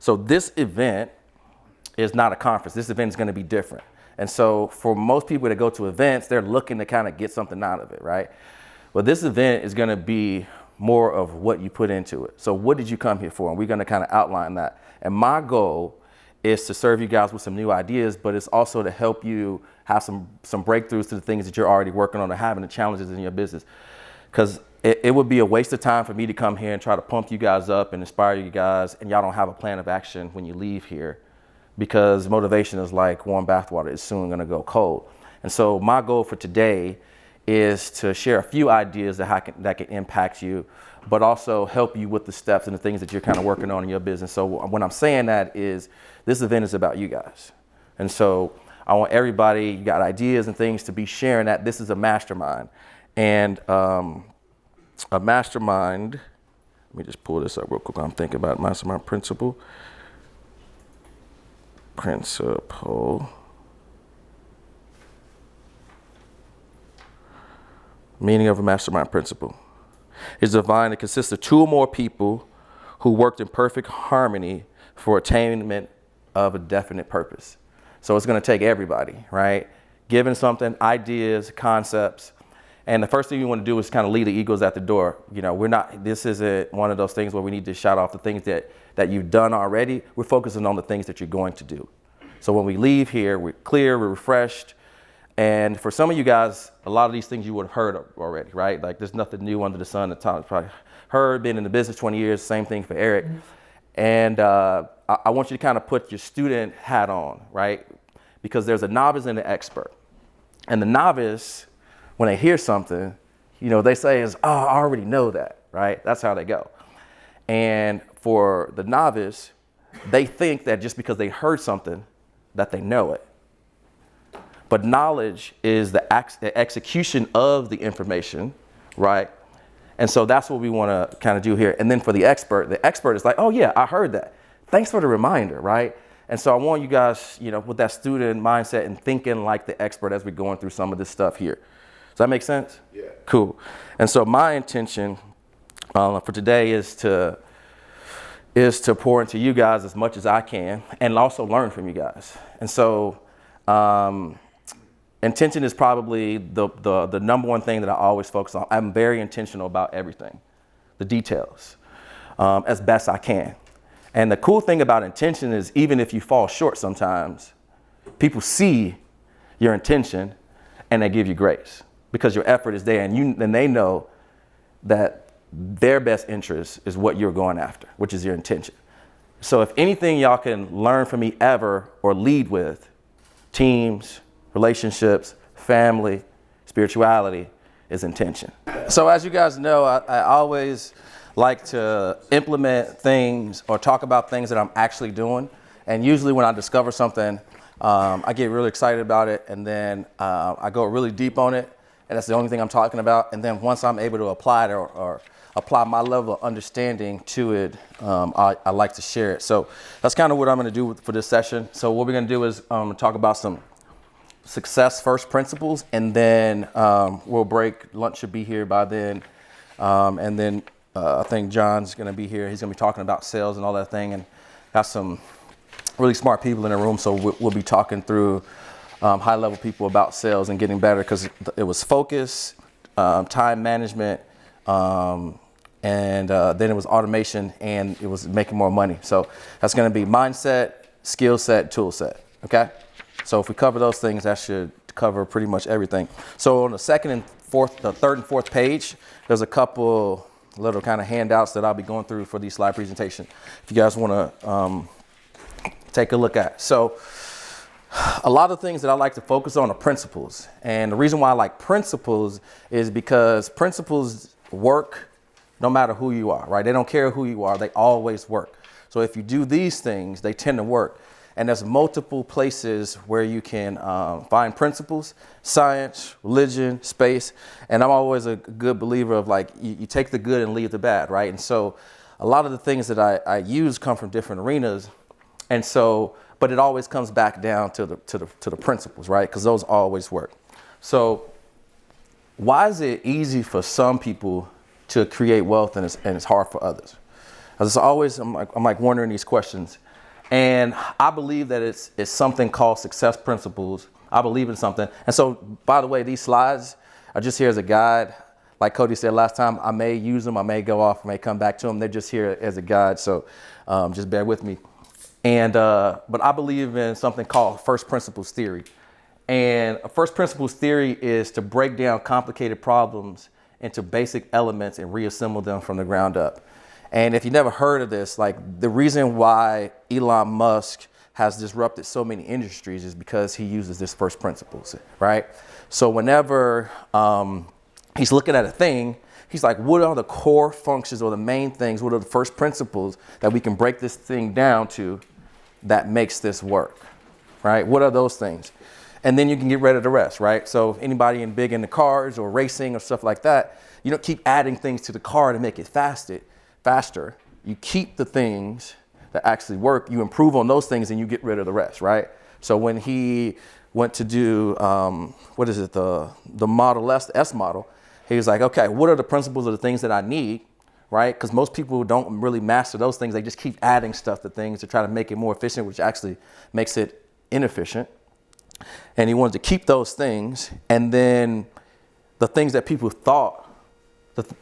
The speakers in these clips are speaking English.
So this event is not a conference. This event is going to be different. And so for most people that go to events, they're looking to kind of get something out of it, right? Well, this event is going to be more of what you put into it. So what did you come here for? And we're going to kind of outline that. And my goal is to serve you guys with some new ideas, but it's also to help you have some breakthroughs to the things that you're already working on or having the challenges in your business. Because it would be a waste of time for me to come here and try to pump you guys up and inspire you guys, and y'all don't have a plan of action when you leave here, because motivation is like warm bathwater. It's soon going to go cold. And so my goal for today is to share a few ideas that can impact you, but also help you with the steps and the things that you're kind of working on in your business. So when I'm saying that is, this event is about you guys. And so I want everybody, you got ideas and things, to be sharing that. This is a mastermind. And a mastermind, let me just pull this up real quick. I'm thinking about mastermind principle. Meaning of a mastermind principle is defined. It consists of two or more people who worked in perfect harmony for attainment of a definite purpose. So it's going to take everybody, right? Giving something, ideas, concepts. And the first thing you want to do is kind of leave the egos at the door. You know, this isn't one of those things where we need to shout off the things that you've done already. We're focusing on the things that you're going to do. So when we leave here, we're clear, we're refreshed. And for some of you guys, a lot of these things you would have heard already, right? Like, there's nothing new under the sun that Tom's probably heard, been in the business 20 years, same thing for Eric. Mm-hmm. And I want you to kind of put your student hat on, right? Because there's a novice and an expert. And the novice, when they hear something, you know, they say is, oh, I already know that, right? That's how they go. And for the novice, they think that just because they heard something, that they know it. But knowledge is the execution of the information, right? And so that's what we want to kind of do here. And then for the expert is like, oh yeah, I heard that. Thanks for the reminder, right? And so I want you guys, you know, with that student mindset and thinking like the expert as we're going through some of this stuff here. Does that make sense? Yeah. Cool. And so my intention for today is to pour into you guys as much as I can, and also learn from you guys. And so intention is probably the number one thing that I always focus on. I'm very intentional about everything, the details, as best I can. And the cool thing about intention is, even if you fall short sometimes, people see your intention and they give you grace because your effort is there, and they know that their best interest is what you're going after, which is your intention. So if anything y'all can learn from me ever or lead with, teams, relationships, family, spirituality, is intention. So as you guys know, I always like to implement things or talk about things that I'm actually doing. And usually when I discover something, I get really excited about it, and then I go really deep on it, and that's the only thing I'm talking about. And then once I'm able to apply it or apply my level of understanding to it, I like to share it. So that's kind of what I'm going to do for this session. So what we're going to do is talk about some success first principles, and then we'll break. Lunch should be here by then. And then I think John's going to be here. He's going to be talking about sales and all that thing, and got some really smart people in the room. So we'll be talking through high level people about sales and getting better, because it was focus, time management, and then it was automation, and it was making more money. So that's going to be mindset, skill set, tool set. Okay. So if we cover those things, that should cover pretty much everything. So on the third and fourth page, there's a couple little kind of handouts that I'll be going through for the slide presentation, if you guys want to take a look at. So a lot of things that I like to focus on are principles. And the reason why I like principles is because principles work no matter who you are, right? They don't care who you are. They always work. So if you do these things, they tend to work. And there's multiple places where you can find principles: science, religion, space. And I'm always a good believer of, like, you take the good and leave the bad, right? And so a lot of the things that I use come from different arenas. And so, but it always comes back down to the principles, right? Because those always work. So why is it easy for some people to create wealth and it's hard for others? As always, I'm like wondering these questions. And I believe that it's something called success principles. I believe in something. And so, by the way, these slides are just here as a guide. Like Cody said last time, I may use them, I may go off, I may come back to them. They're just here as a guide, so just bear with me. And but I believe in something called first principles theory. And a first principles theory is to break down complicated problems into basic elements and reassemble them from the ground up. And if you never heard of this, like the reason why Elon Musk has disrupted so many industries is because he uses this first principles, right? So whenever he's looking at a thing, he's like, what are the core functions or the main things? What are the first principles that we can break this thing down to that makes this work, right? What are those things? And then you can get rid of the rest, right? So anybody big into cars or racing or stuff like that, you don't keep adding things to the car to make it faster. You keep the things that actually work, you improve on those things, and you get rid of the rest, right? So when he went to do, the Model S, the S model, he was like, okay, what are the principles of the things that I need, right? Because most people don't really master those things. They just keep adding stuff to things to try to make it more efficient, which actually makes it inefficient. And he wanted to keep those things. And then the things that people thought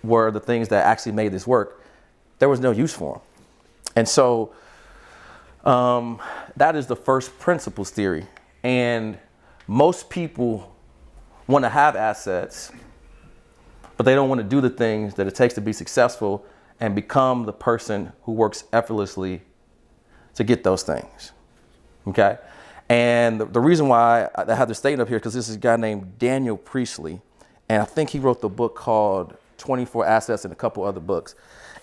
were the things that actually made this work, there was no use for them. And so that is the first principles theory. And most people want to have assets, but they don't want to do the things that it takes to be successful and become the person who works effortlessly to get those things. Okay? And the reason why I have this statement up here, because this is a guy named Daniel Priestley, and I think he wrote the book called 24 Assets and a couple other books.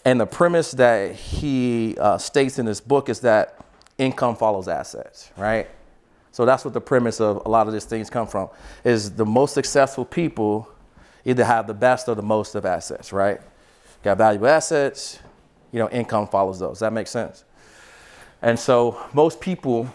And the premise that he states in this book is that income follows assets, right? So that's what the premise of a lot of these things come from, is the most successful people either have the best or the most of assets, right? Got valuable assets, income follows those. That makes sense. And so most people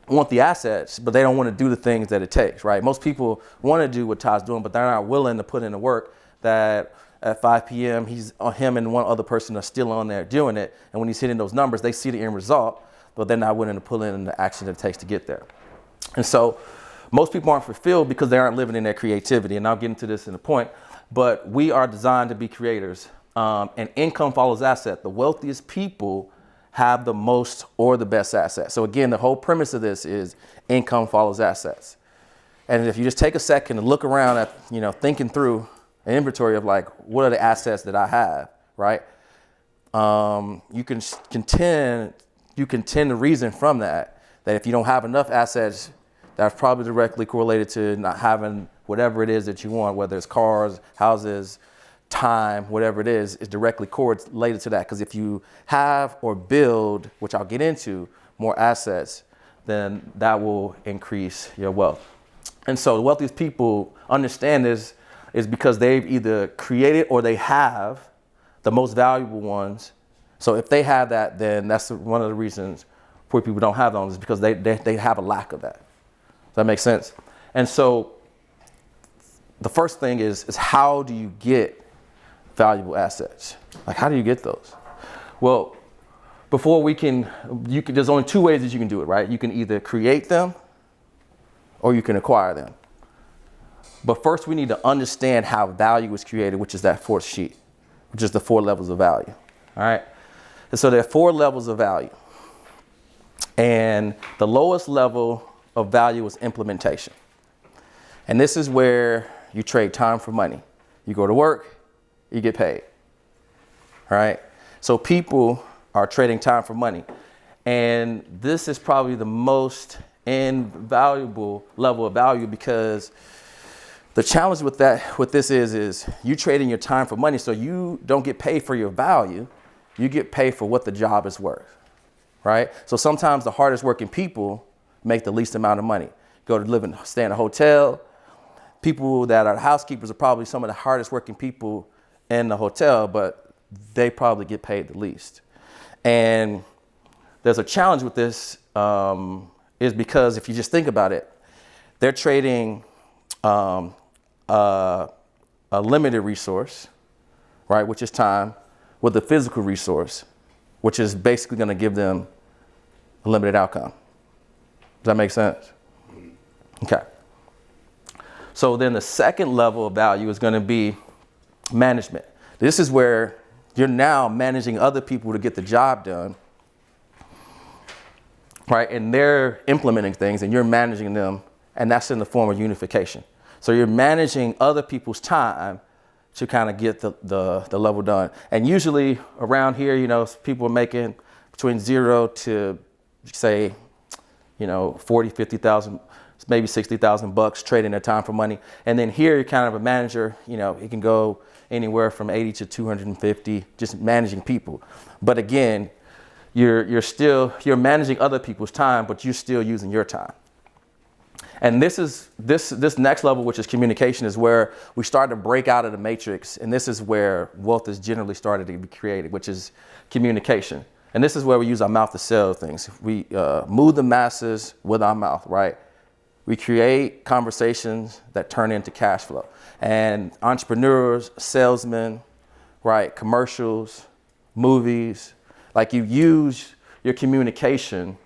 want the assets, but they don't want to do the things that it takes, right? Most people want to do what Todd's doing, but they're not willing to put in the work that at 5 p.m. him and one other person are still on there doing it. And when he's hitting those numbers, they see the end result, but they're not willing to pull in the action that it takes to get there. And so most people aren't fulfilled because they aren't living in their creativity. And I'll get into this in a point, but we are designed to be creators. And income follows asset. The wealthiest people have the most or the best assets. So again, the whole premise of this is income follows assets. And if you just take a second and look around at, thinking through an inventory of like, what are the assets that I have, right? You can contend the reason from that if you don't have enough assets, that's probably directly correlated to not having whatever it is that you want, whether it's cars, houses, time, whatever it is directly correlated to that. Because if you have or build, which I'll get into, more assets, then that will increase your wealth. And so the wealthiest people understand this is because they've either created or they have the most valuable ones. So if they have that, then that's one of the reasons poor people don't have those, is because they have a lack of that. Does that make sense? And so the first thing is how do you get valuable assets? Like, how do you get those? Well, before there's only two ways that you can do it, right? You can either create them or you can acquire them. But first we need to understand how value is created, which is that fourth sheet, which is the 4 levels of value. All right. And so there are 4 levels of value. And the lowest level of value is implementation. And this is where you trade time for money. You go to work, you get paid. All right. So people are trading time for money. And this is probably the most invaluable level of value, because the challenge with this is you trading your time for money. So you don't get paid for your value. You get paid for what the job is worth, right? So sometimes the hardest working people make the least amount of money. Go to stay in a hotel. People that are housekeepers are probably some of the hardest working people in the hotel, but they probably get paid the least. And there's a challenge with this, is because if you just think about it, they're trading a limited resource, right, which is time, with a physical resource, which is basically going to give them a limited outcome. Does that make sense? Okay. So then the second level of value is going to be management. This is where you're now managing other people to get the job done, right? And they're implementing things and you're managing them, and that's in the form of unification. So you're managing other people's time to kind of get the level done. And usually around here, you know, people are making between 0 to say, you know, 40, 50,000, maybe 60,000 bucks trading their time for money. And then here you're kind of a manager, you know, it can go anywhere from 80 to 250, just managing people. But again, you're managing other people's time, but you're still using your time. And this next level, which is communication, is where we start to break out of the matrix. And this is where wealth is generally started to be created, which is communication. And this is where we use our mouth to sell things. We move the masses with our mouth, right? We create conversations that turn into cash flow. And entrepreneurs, salesmen, right, commercials, movies, like you use your communication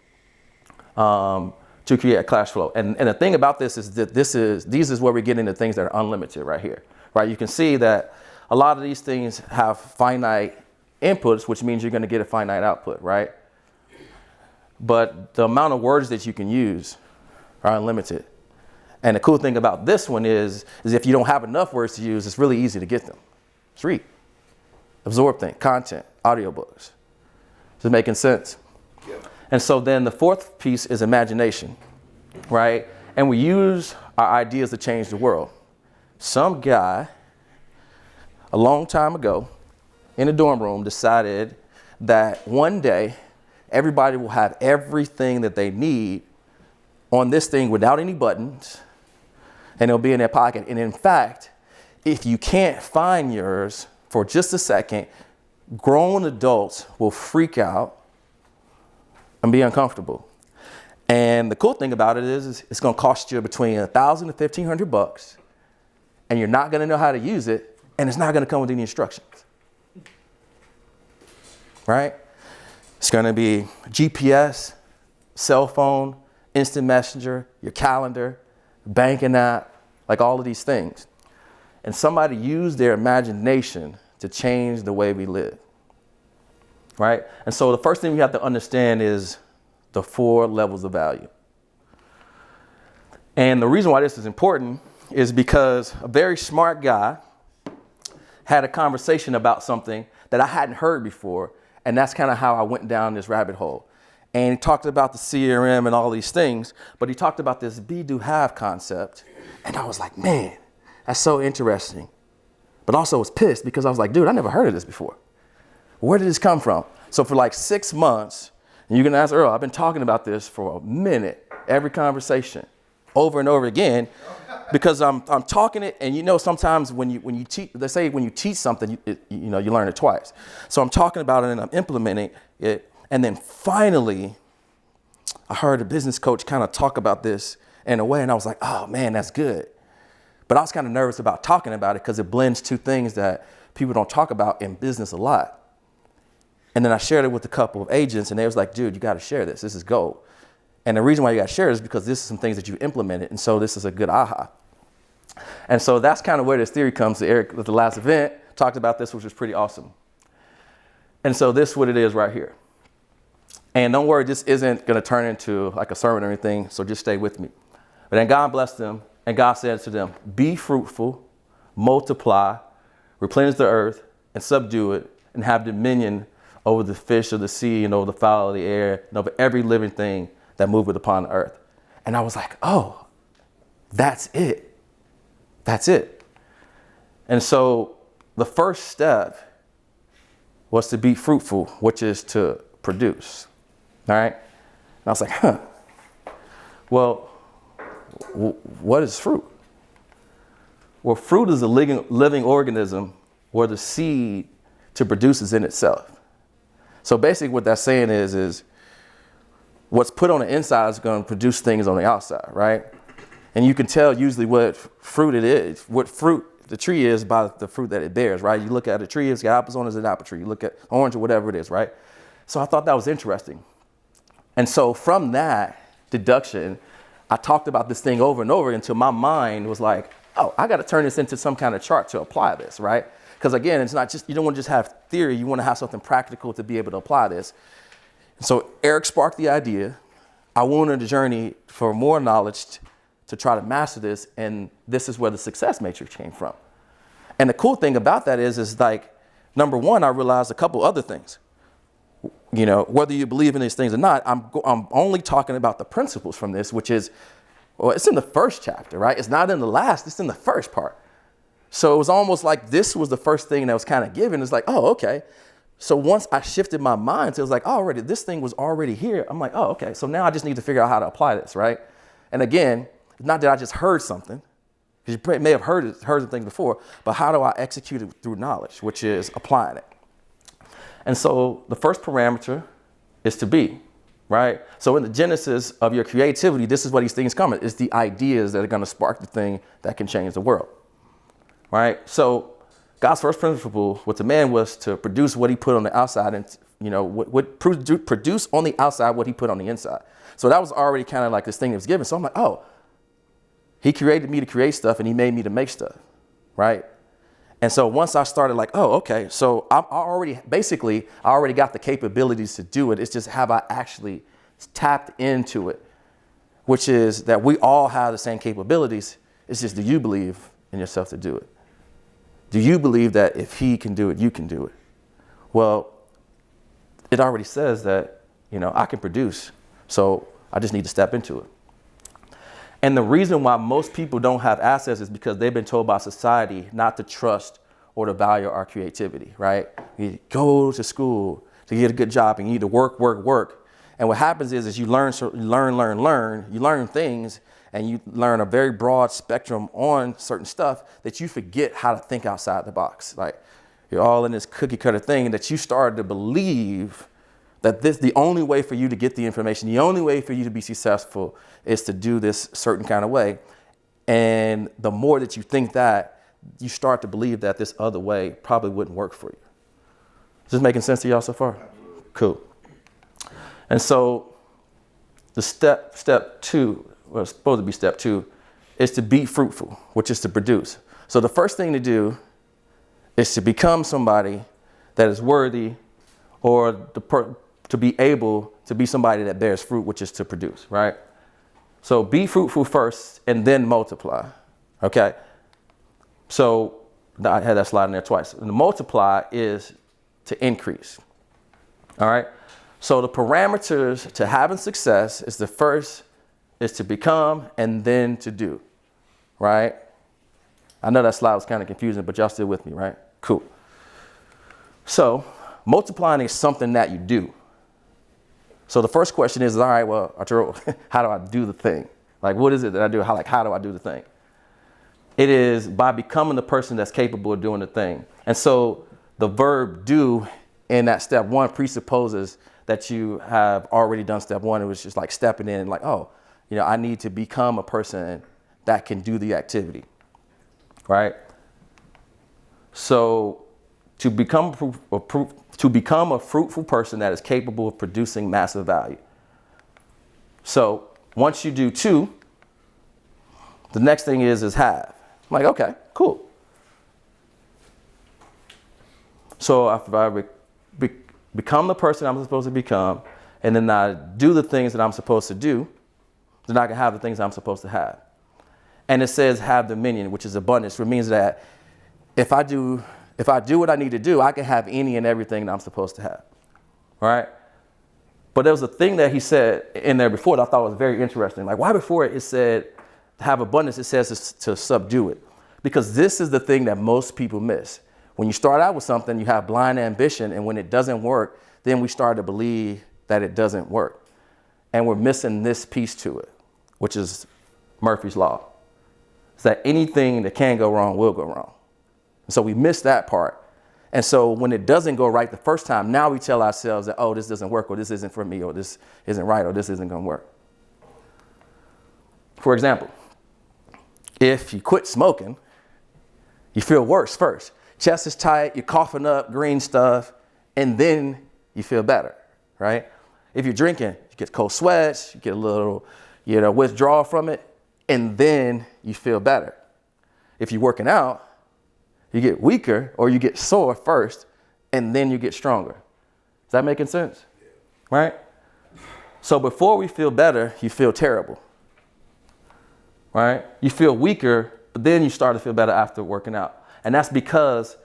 to create a cash flow. And the thing about this is that these is where we get into things that are unlimited right here, right? You can see that a lot of these things have finite inputs, which means you're going to get a finite output, right? But the amount of words that you can use are unlimited. And the cool thing about this one is if you don't have enough words to use, it's really easy to get them. Just read, absorb things, content, audiobooks. Is it making sense? Yeah. And so then the fourth piece is imagination, right? And we use our ideas to change the world. Some guy a long time ago in a dorm room decided that one day everybody will have everything that they need on this thing without any buttons, and it'll be in their pocket. And in fact, if you can't find yours for just a second, grown adults will freak out and be uncomfortable. And the cool thing about it is it's going to cost you between $1,000 to $1,500, and you're not going to know how to use it, and it's not going to come with any instructions. Right? It's going to be GPS, cell phone, instant messenger, your calendar, banking app, like all of these things. And somebody used their imagination to change the way we live. Right? And so the first thing we have to understand is the 4 levels of value. And the reason why this is important is because a very smart guy had a conversation about something that I hadn't heard before. And that's kind of how I went down this rabbit hole. And he talked about the CRM and all these things, but he talked about this be, do, have concept. And I was like, man, that's so interesting. But also was pissed because I was like, dude, I never heard of this before. Where did this come from? So for like 6 months, and you can ask Earl, I've been talking about this for a minute, every conversation, over and over again, because I'm talking it, and you know sometimes when you teach, they say when you teach something, you learn it twice. So I'm talking about it and I'm implementing it, and then finally, I heard a business coach kind of talk about this in a way, and I was like, oh man, that's good. But I was kind of nervous about talking about it because it blends 2 things that people don't talk about in business a lot. And then I shared it with a couple of agents, and they was like, dude, you got to share this. This is gold. And the reason why you got to share it is because this is some things that you implemented, and so this is a good aha. And so that's kind of where this theory comes. Eric, at the last event, talked about this, which was pretty awesome. And so this is what it is right here. And don't worry, this isn't going to turn into like a sermon or anything, so just stay with me. But then God blessed them, and God said to them, be fruitful, multiply, replenish the earth, and subdue it, and have dominion over the fish of the sea, and over the fowl of the air, and over every living thing that moveth upon the earth. And I was like, oh, that's it. That's it. And so the first step was to be fruitful, which is to produce. All right? And I was like, well, what is fruit? Well, fruit is a living organism where the seed to produce is in itself. So basically what that's saying is what's put on the inside is going to produce things on the outside, right? And you can tell usually what fruit it is, what fruit the tree is by the fruit that it bears, right? You look at a tree, it's got apples on it, it's an apple tree. You look at orange or whatever it is, right? So I thought that was interesting. And so from that deduction, I talked about this thing over and over until my mind was like, oh, I got to turn this into some kind of chart to apply this, right? Because again, it's not just, you don't want to just have theory, you want to have something practical to be able to apply this. So Eric sparked the idea. I went on a journey for more knowledge to try to master this, and this is where the success matrix came from. And the cool thing about that is like, number one, I realized a couple other things. You know, whether you believe in these things or not, I'm only talking about the principles from this, which is, well, it's in the first chapter, right? It's not in the last, it's in the first part. So it was almost like this was the first thing that was kind of given. It's like, oh, okay. So once I shifted my mind, it was like, oh, already, this thing was already here. I'm like, oh, okay. So now I just need to figure out how to apply this, right? And again, it's not that I just heard something, because you may have heard the thing before, but how do I execute it through knowledge, which is applying it. And so the first parameter is to be, right? So in the genesis of your creativity, this is where these things come. It's the ideas that are going to spark the thing that can change the world, right? So God's first principle with the man was to produce what he put on the outside, and, you know, produce on the outside what he put on the inside. So that was already kind of like this thing that was given. So I'm like, oh, he created me to create stuff and he made me to make stuff, right? And so once I started like, oh, okay, so I already got the capabilities to do it. It's just, have I actually tapped into it, which is that we all have the same capabilities. It's just, do you believe in yourself to do it? Do you believe that if he can do it, you can do it? Well, it already says that, you know, I can produce. So I just need to step into it. And the reason why most people don't have assets is because they've been told by society not to trust or to value our creativity, right? You go to school to get a good job and you need to work. And what happens is you learn things, and you learn a very broad spectrum on certain stuff that you forget how to think outside the box. Like, you're all in this cookie cutter thing that you started to believe that the only way for you to get the information, the only way for you to be successful is to do this certain kind of way. And the more that you think that, you start to believe that this other way probably wouldn't work for you. Is this making sense to y'all so far? Cool. And so the step two, well, it's supposed to be step two, is to be fruitful, which is to produce. So the first thing to do is to become somebody that is worthy, or to be able to be somebody that bears fruit, which is to produce, right? So be fruitful first and then multiply, okay? So I had that slide in there twice. And the multiply is to increase, all right? So the parameters to having success is, the first is to become and then to do, right? I know that slide was kind of confusing, but y'all still with me, right? Cool. So multiplying is something that you do. So the first question is, all right, well, Arturo, how do I do the thing? Like, what is it that I do? How do I do the thing? It is by becoming the person that's capable of doing the thing. And so the verb do in that step one presupposes that you have already done step one. It was just like stepping in and like, oh, you know, I need to become a person that can do the activity, right? So to become a fruitful person that is capable of producing massive value. So once you do two, the next thing is have. I'm like, okay, cool. So if I become the person I'm supposed to become, and then I do the things that I'm supposed to do, then I can have the things I'm supposed to have. And it says have dominion, which is abundance, which means that if I do what I need to do, I can have any and everything that I'm supposed to have, right? But there was a thing that he said in there before that I thought was very interesting. Like, why before it said to have abundance, it says to subdue it? Because this is the thing that most people miss. When you start out with something, you have blind ambition, and when it doesn't work, then we start to believe that it doesn't work. And we're missing this piece to it, which is Murphy's Law. It's that anything that can go wrong will go wrong. So we miss that part. And so when it doesn't go right the first time, now we tell ourselves that, oh, this doesn't work, or this isn't for me, or this isn't right, or this isn't going to work. For example, if you quit smoking, you feel worse first. Chest is tight, you're coughing up green stuff, and then you feel better, right? If you're drinking, you get cold sweats, you get a little, withdrawal from it, and then you feel better. If you're working out, you get weaker or you get sore first, and then you get stronger. Is that making sense? Right? So before we feel better, you feel terrible. Right? You feel weaker, but then you start to feel better after working out. And that's because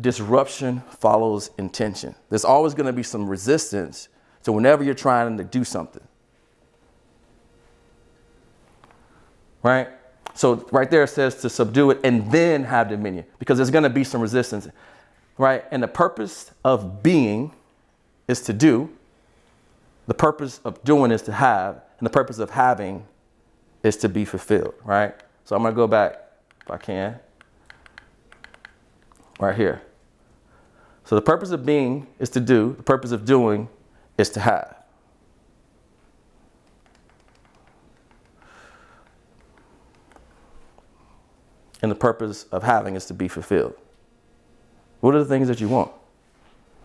disruption follows intention. There's always going to be some resistance to whenever you're trying to do something. Right? So right there it says to subdue it and then have dominion, because there's going to be some resistance. Right? And the purpose of being is to do. The purpose of doing is to have. And the purpose of having is to be fulfilled. Right? So I'm going to go back, if I can, right here. So the purpose of being is to do. The purpose of doing is to have. And the purpose of having is to be fulfilled. What are the things that you want?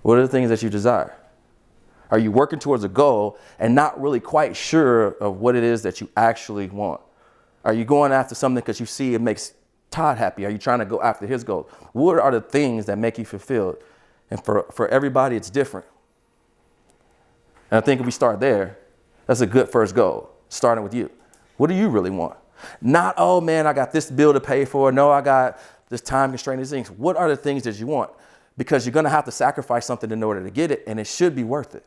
What are the things that you desire? Are you working towards a goal and not really quite sure of what it is that you actually want? Are you going after something because you see it makes Todd happy? Are you trying to go after his goal? What are the things that make you fulfilled? And for everybody, it's different. And I think if we start there, that's a good first goal, starting with you. What do you really want? Not, oh man, I got this bill to pay for. No, I got this time constraint, these things. What are the things that you want? Because you're going to have to sacrifice something in order to get it, and it should be worth it.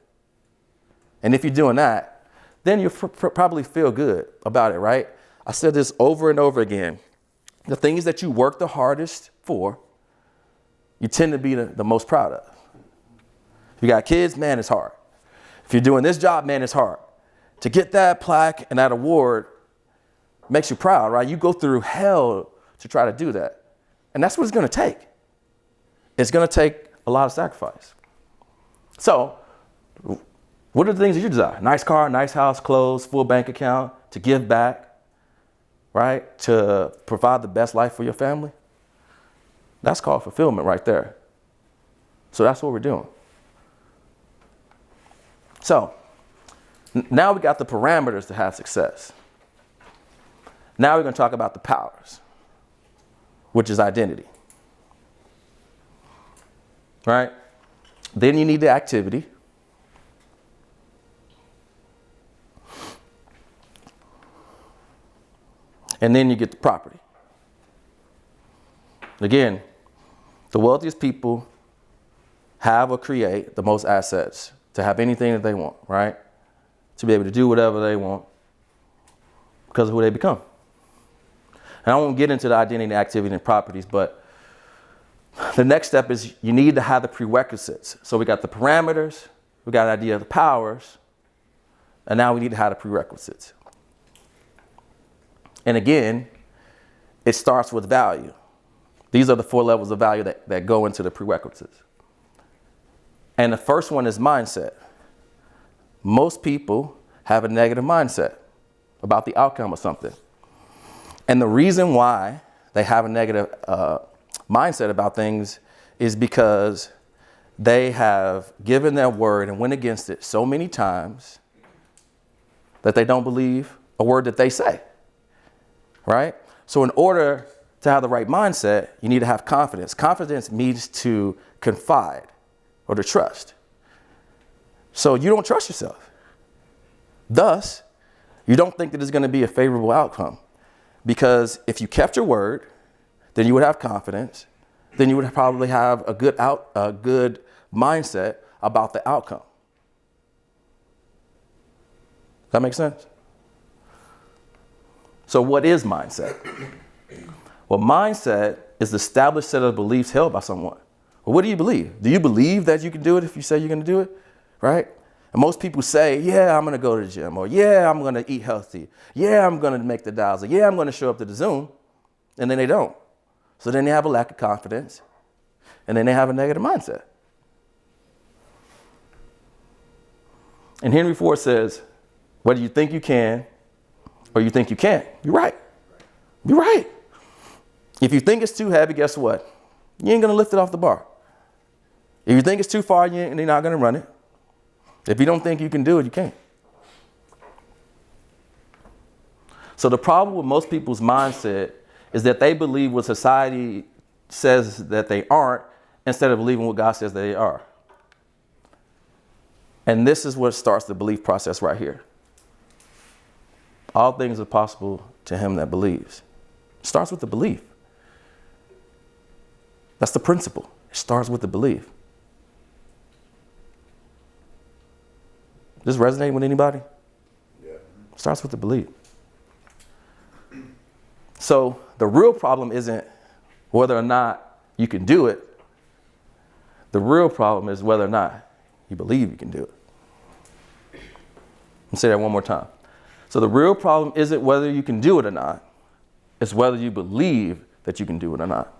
And if you're doing that, then you'll probably feel good about it, right? I said this over and over again. The things that you work the hardest for, you tend to be the most proud of. If you got kids, man, it's hard. If you're doing this job, man, it's hard. To get that plaque and that award makes you proud, right? You go through hell to try to do that. And that's what it's going to take. It's going to take a lot of sacrifice. So, what are the things that you desire? Nice car, nice house, clothes, full bank account, to give back, right? To provide the best life for your family. That's called fulfillment right there. So that's what we're doing. So now we got the parameters to have success. Now we're going to talk about the powers, which is identity. Right? Then you need the activity. And then you get the property. Again, the wealthiest people have or create the most assets to have anything that they want, right? To be able to do whatever they want because of who they become. And I won't get into the identity, activity, and properties, but the next step is you need to have the prerequisites. So we got the parameters, we got an idea of the powers, and now we need to have the prerequisites. And again, it starts with value. These are the 4 levels of value that go into the prerequisites. And the first one is mindset. Most people have a negative mindset about the outcome of something. And the reason why they have a negative mindset about things is because they have given their word and went against it so many times that they don't believe a word that they say, right? So in order to have the right mindset, you need to have confidence. Confidence means to confide or to trust. So you don't trust yourself. Thus, you don't think that it's going to be a favorable outcome. Because if you kept your word, then you would have confidence. Then you would probably have a good mindset about the outcome. Does that make sense? So what is mindset? Well, mindset is the established set of beliefs held by someone. Well, what do you believe? Do you believe that you can do it if you say you're going to do it? Right? And most people say, yeah, I'm going to go to the gym. Or yeah, I'm going to eat healthy. Yeah, I'm going to make the dials. Or yeah, I'm going to show up to the Zoom. And then they don't. So then they have a lack of confidence. And then they have a negative mindset. And Henry Ford says, whether you think you can or you think you can't, you're right. You're right. If you think it's too heavy, guess what? You ain't going to lift it off the bar. If you think it's too far, you're not going to run it. If you don't think you can do it, you can't. So the problem with most people's mindset is that they believe what society says that they aren't instead of believing what God says that they are. And this is what starts the belief process right here. All things are possible to him that believes. It starts with the belief. That's the principle. It starts with the belief. Does this resonate with anybody? Yeah. It starts with the belief. So the real problem isn't whether or not you can do it. The real problem is whether or not you believe you can do it. I'll say that one more time. So the real problem isn't whether you can do it or not. It's whether you believe that you can do it or not.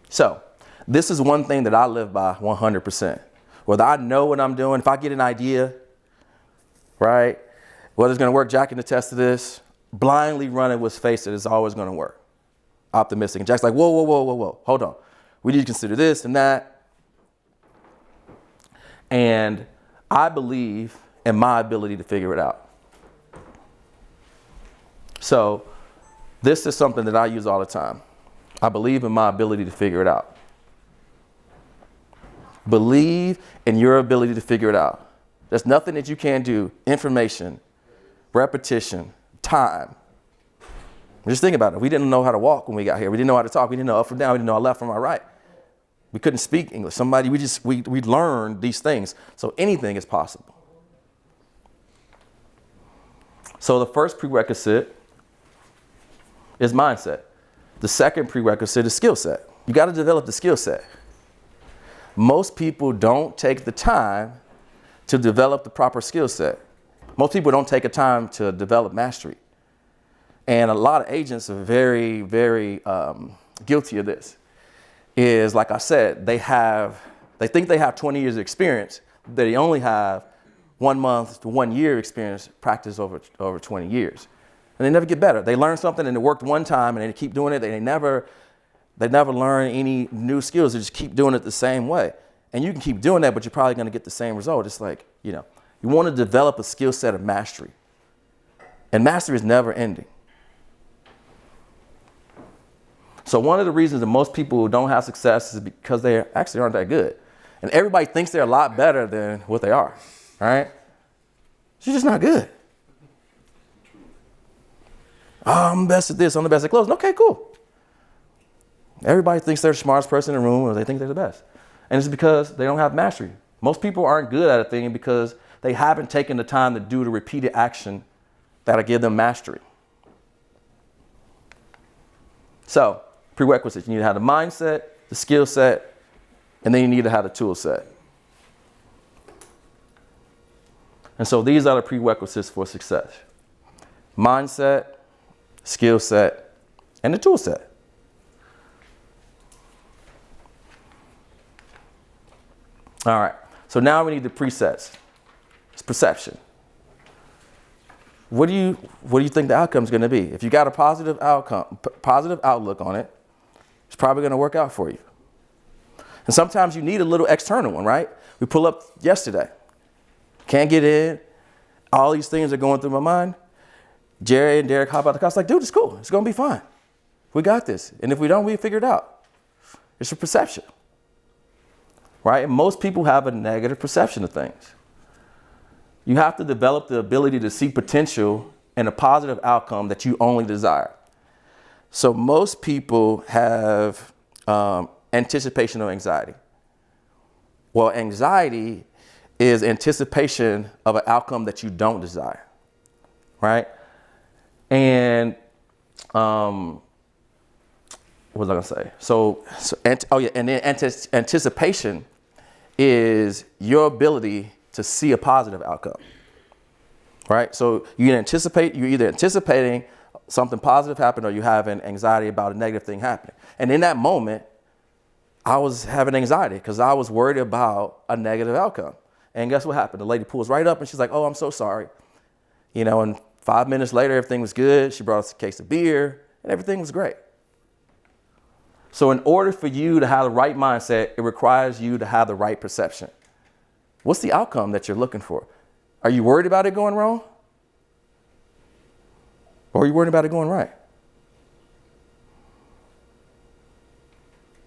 So this is one thing that I live by 100%. Whether I know what I'm doing, if I get an idea, right, whether it's going to work, Jack can attest to this, blindly running with faith that it's always going to work. Optimistic. And Jack's like, whoa, hold on. We need to consider this and that. And I believe in my ability to figure it out. So this is something that I use all the time. I believe in my ability to figure it out. Believe in your ability to figure it out. There's nothing that you can't do. Information, repetition, time. Just think about it. We didn't know how to walk when we got here. We didn't know how to talk. We didn't know up from down. We didn't know our left from our right. We couldn't speak English. We learned these things. So anything is possible. So the first prerequisite is mindset. The second prerequisite is skill set. You got to develop the skill set. Most people don't take the time to develop the proper skill set. Most people don't take a time to develop mastery. And a lot of agents are very, very guilty of this. Is, like I said, they think they have 20 years of experience, but they only have 1 month to 1 year experience practice over 20 years. And they never get better. They learn something and it worked one time and they keep doing it. They never learn any new skills. They just keep doing it the same way. And you can keep doing that, but you're probably going to get the same result. It's like, you want to develop a skill set of mastery. And mastery is never ending. So one of the reasons that most people who don't have success is because they actually aren't that good. And everybody thinks they're a lot better than what they are, all right? You're just not good. Oh, I'm best at this, I'm the best at closing. Okay, cool. Everybody thinks they're the smartest person in the room or they think they're the best. And it's because they don't have mastery. Most people aren't good at a thing because they haven't taken the time to do the repeated action that'll give them mastery. So, prerequisites. You need to have the mindset, the skill set, and then you need to have the tool set. And so these are the prerequisites for success. Mindset, skill set, and the tool set. All right, so now we need the presets. It's perception. What do you think the outcome is going to be? If you got a positive outlook on it, it's probably going to work out for you. And sometimes you need a little external one, right? We pull up yesterday. Can't get in. All these things are going through my mind. Jerry and Derek hop out the car. It's like, dude, it's cool. It's going to be fine. We got this. And if we don't, we figure it out. It's your perception, right? And most people have a negative perception of things. You have to develop the ability to see potential in a positive outcome that you only desire. So most people have anticipational anxiety. Well, anxiety is anticipation of an outcome that you don't desire, right? And what was I gonna say? And then anticipation is your ability to see a positive outcome, right? So you're either anticipating something positive happened or you have an anxiety about a negative thing happening. And in that moment, I was having anxiety because I was worried about a negative outcome. And guess what happened? The lady pulls right up and she's like, oh, I'm so sorry. And 5 minutes later, everything was good. She brought us a case of beer and everything was great. So in order for you to have the right mindset, it requires you to have the right perception. What's the outcome that you're looking for? Are you worried about it going wrong? Or are you worried about it going right?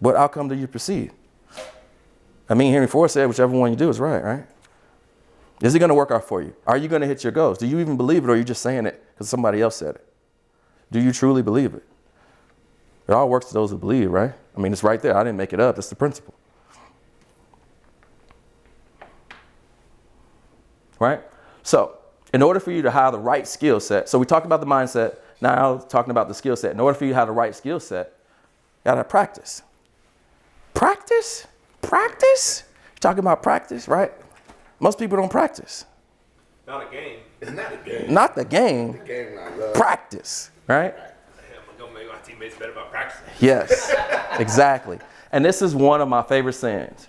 What outcome do you perceive? I mean, Henry Ford said, whichever one you do is right, right? Is it going to work out for you? Are you going to hit your goals? Do you even believe it, or are you just saying it because somebody else said it? Do you truly believe it? It all works to those who believe, right? I mean, it's right there. I didn't make it up. That's the principle. Right? So, in order for you to have the right skill set, so we talked about the mindset, now talking about the skill set. In order for you to have the right skill set, you gotta practice. Practice? Practice? You're talking about practice, right? Most people don't practice. Not a game. It's not a game. Not the game. The game I love. Practice, right? I'm gonna make my teammates better about practicing. Yes, exactly. And this is one of my favorite sayings.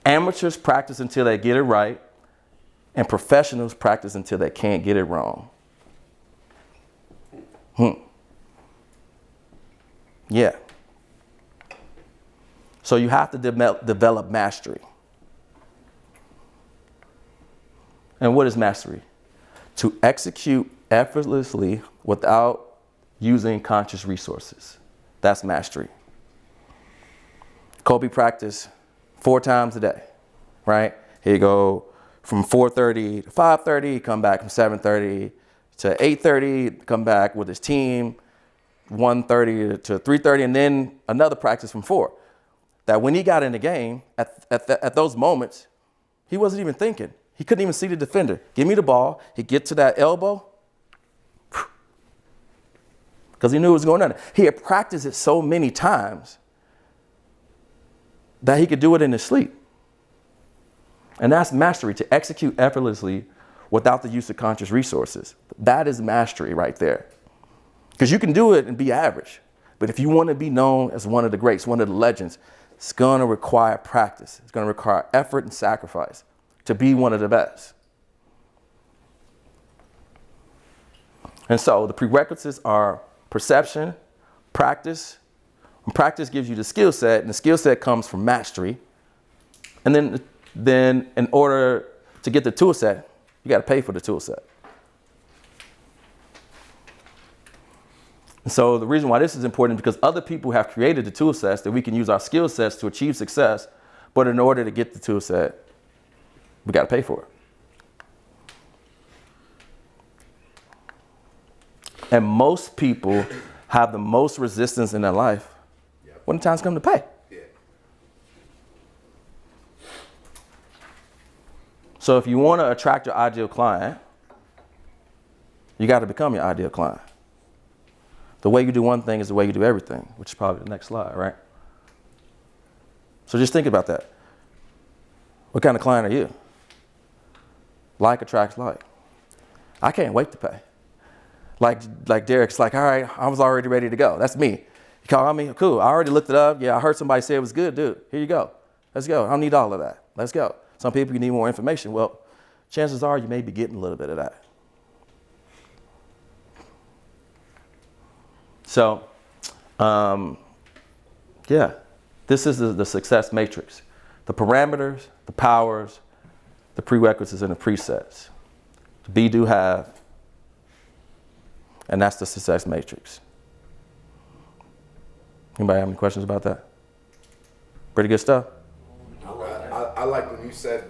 Amateurs practice until they get it right, and professionals practice until they can't get it wrong. Yeah. So you have to develop mastery. And what is mastery? To execute effortlessly without using conscious resources. That's mastery. Kobe practiced 4 times a day, right? He'd go from 4:30 to 5:30, come back from 7:30 to 8:30, come back with his team, 1:30 to 3:30, and then another practice from 4. That when he got in the game, at those moments, he wasn't even thinking. He couldn't even see the defender. Give me the ball. He'd get to that elbow, because he knew it was going on. He had practiced it so many times that he could do it in his sleep. And that's mastery, to execute effortlessly without the use of conscious resources. That is mastery right there. Because you can do it and be average. But if you want to be known as one of the greats, one of the legends, it's going to require practice. It's going to require effort and sacrifice to be one of the best. And so the prerequisites are perception, practice. And practice gives you the skill set, and the skill set comes from mastery. And then in order to get the tool set, you got to pay for the tool set. And so the reason why this is important is because other people have created the tool sets that we can use our skill sets to achieve success. But in order to get the tool set, we got to pay for it. And most people have the most resistance in their life when the time's come to pay. So if you want to attract your ideal client, you got to become your ideal client. The way you do one thing is the way you do everything, which is probably the next slide, right? So just think about that. What kind of client are you? Like attracts like. I can't wait to pay. Like Derek's like, all right, I was already ready to go. That's me. You call me? Cool. I already looked it up. Yeah, I heard somebody say it was good, dude. Here you go. Let's go. I don't need all of that. Let's go. Some people, you need more information. Well, chances are you may be getting a little bit of that. So, yeah, this is the success matrix. The parameters, the powers, the prerequisites, and the presets. The be, do, have. And that's the success matrix. Anybody have any questions about that? Pretty good stuff? I like when you said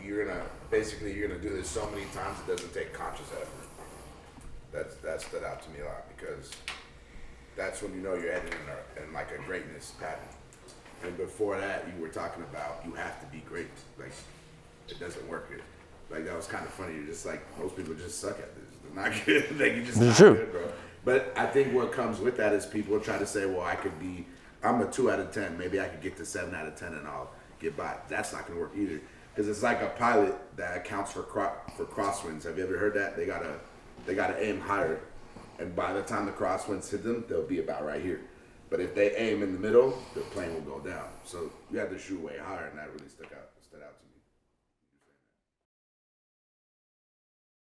you're gonna do this so many times it doesn't take conscious effort. That stood out to me a lot, because that's when you know you're heading in like a greatness pattern. And before that, you were talking about you have to be great. Like, it doesn't work. Like, that was kind of funny. You're just like, most people just suck at this. They're not good. Like, you're just not good, bro. But I think what comes with that is people try to say, well, I'm a 2 out of 10. Maybe I could get to 7 out of 10 and I'll get by. That's not going to work either. Because it's like a pilot that accounts for crosswinds. Have you ever heard that? They gotta aim higher. And by the time the crosswinds hit them, they'll be about right here. But if they aim in the middle, the plane will go down. So you have to shoot way higher, and that really stood out to me.